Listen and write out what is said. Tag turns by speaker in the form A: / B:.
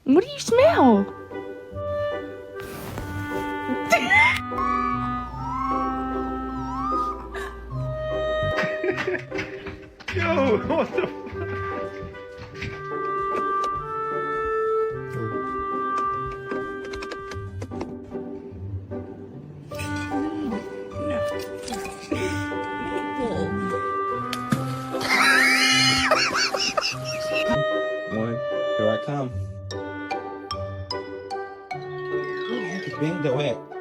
A: What do you smell?
B: Yo, what the fuck?
C: One, here I come. Where the heck is Bingo at?